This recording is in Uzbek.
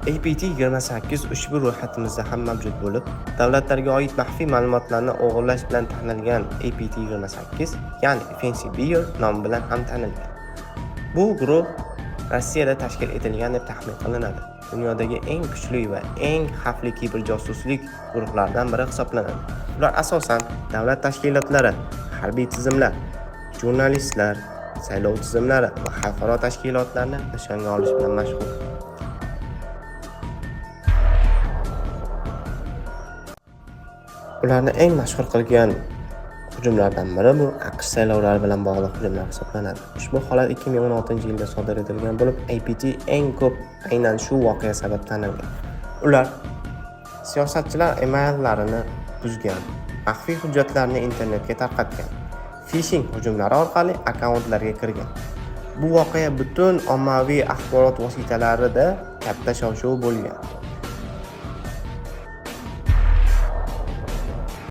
APT28 ushbu ro'yxatimizda ham mavjud bo'lib, davlatlarga oid maxfiy ma'lumotlarni o'g'irlash bilan tanilgan APT28, ya'ni Fancy Bear nomi bilan ham tanilgan. Bu guruh Rossiyada tashkil etilgan deb taxmin qilinadi. Dunyodagi eng kuchli va eng xavfli kiberjosuslik guruhlaridan biri hisoblanadi. Ular asosan davlat tashkilotlari, harbiy tizimlar, jurnalistlar, saylov tizimlari va xalqaro tashkilotlarni nishonga olish bilan mashg'ul. Ularni eng mashhur qilgan hujumlardan biri bu AQSh saylovlari bilan bog'liq hujumlar hisoblanadi. Ushbu holat 2016-yilda sodir etilgan bo'lib, APT eng ko'p aynan shu voqea sabab tanilgan. Ular siyosatchilar emallarini buzgan, maxfiy hujjatlarni internetga tarqatgan, phishing hujumlari orqali akkauntlarga kirgan. Bu voqea butun ommaviy axborot vositalarida katta shov-shuv bo'lgan.